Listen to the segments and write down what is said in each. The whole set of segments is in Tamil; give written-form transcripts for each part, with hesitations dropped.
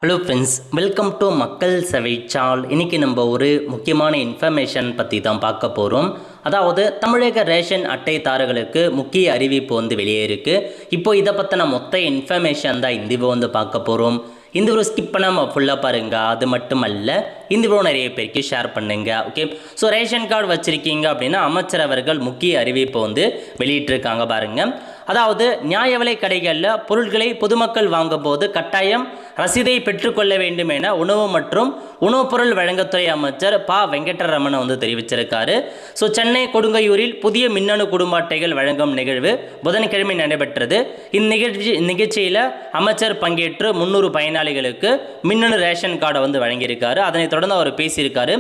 ஹலோ ஃப்ரெண்ட்ஸ், வெல்கம் டு மக்கள் சேவை சால். இன்றைக்கி நம்ம ஒரு முக்கியமான இன்ஃபர்மேஷன் பற்றி தான் பார்க்க போகிறோம். அதாவது தமிழக ரேஷன் அட்டைதாரர்களுக்கு முக்கிய அறிவிப்பு வெளியே இருக்குது. இப்போ இதை பற்றின மொத்த இன்ஃபர்மேஷன் தான் இந்த வீடியோ பார்க்க போகிறோம். இந்த ஒரு ஸ்கிப் பண்ணாமல் ஃபுல்லாக பாருங்கள். அது மட்டும் அல்ல, இந்த வீடியோ நிறைய பேருக்கு ஷேர் பண்ணுங்க. ஓகே, ஸோ ரேஷன் கார்டு வச்சுருக்கீங்க அப்படின்னா அமைச்சர் அவர்கள் முக்கிய அறிவிப்பு வெளியிட்டிருக்காங்க பாருங்கள். அதாவது நியாய விலை கடைகளில் பொருட்களை பொதுமக்கள் வாங்கும் போது கட்டாயம் ரசீதை பெற்றுக்கொள்ள வேண்டும் என உணவு மற்றும் உணவுப் பொருள் வழங்கத்துறை அமைச்சர் ப வெங்கட்ரமணன் தெரிவிச்சிருக்காரு. ஸோ சென்னை கொடுங்கையூரில் புதிய மின்னணு குடும்ப அட்டைகள் வழங்கும் நிகழ்வு புதன்கிழமை நடைபெற்றது. இந்நிகழ்ச்சியில் அமைச்சர் பங்கேற்று 300 பயனாளிகளுக்கு மின்னணு ரேஷன் கார்டை வழங்கியிருக்காரு. அதனைத் தொடர்ந்து அவர் பேசியிருக்காரு.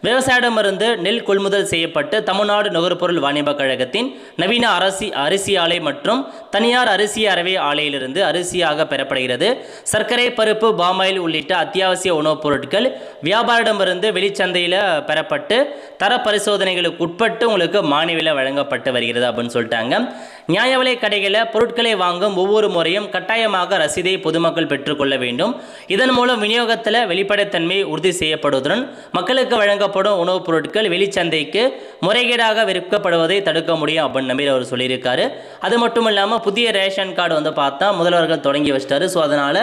விவசாயிடமிருந்து நெல் கொள்முதல் செய்யப்பட்டு தமிழ்நாடு நுகர்பொருள் வாணிப கழகத்தின் நவீன அரிசி ஆலை மற்றும் தனியார் அரிசி அரவை ஆலையிலிருந்து அரிசியாக பெறப்படுகிறது. சர்க்கரை, பருப்பு, பாமாயில் உள்ளிட்ட அத்தியாவசிய உணவுப் பொருட்கள் வியாபாரிடமிருந்து வெளிச்சந்தையில் பெறப்பட்டு தர பரிசோதனைகளுக்கு உட்பட்டு உங்களுக்கு மானிய விலை வழங்கப்பட்டு வருகிறது அப்படின்னு சொல்லிட்டாங்க. நியாய விலை கடைகளில் பொருட்களை வாங்கும் ஒவ்வொரு முறையும் கட்டாயமாக ரசீதை பொதுமக்கள் பெற்றுக்கொள்ள வேண்டும். இதன் மூலம் விநியோகத்தில் வெளிப்படைத்தன்மை உறுதி செய்யப்படுவதுடன் மக்களுக்கு வழங்கப்படும் உணவுப் பொருட்கள் வெளிச்சந்தைக்கு முறைகேடாக விற்கப்படுவதை தடுக்க முடியும் அப்படின்னு அவர் சொல்லியிருக்காரு. அது மட்டும் இல்லாமல் புதிய ரேஷன் கார்டு பார்த்தா முதல்வர்கள் தொடங்கி வச்சிட்டாரு. ஸோ அதனால்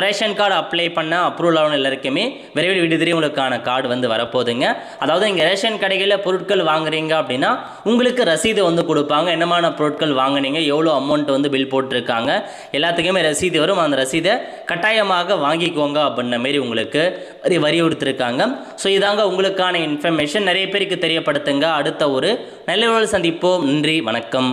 ரேஷன் கார்டு அப்ளை பண்ண அப்ரூவல் ஆகணும் எல்லாருக்குமே விரைவில் விடுதலை உங்களுக்கான கார்டு வரப்போகுதுங்க. அதாவது இங்கே ரேஷன் கடைகளில் பொருட்கள் வாங்குறீங்க அப்படின்னா உங்களுக்கு ரசீது கொடுப்பாங்க. என்னமான பொருட்கள் வாங்கினீங்க, எவ்வளோ அமௌண்ட் பில் போட்டிருக்காங்க, எல்லாத்துக்குமே ரசீது வரும். அந்த ரசீதை கட்டாயமாக வாங்கிக்கோங்க அப்படின்ன மாரி உங்களுக்கு வலியுறுத்திருக்காங்க. ஸோ இதாங்க உங்களுக்கான இன்ஃபர்மேஷன். நிறைய பேருக்கு தெரியப்படுத்துங்க. அடுத்த ஒரு நல்ல சந்திப்போம். நன்றி, வணக்கம்.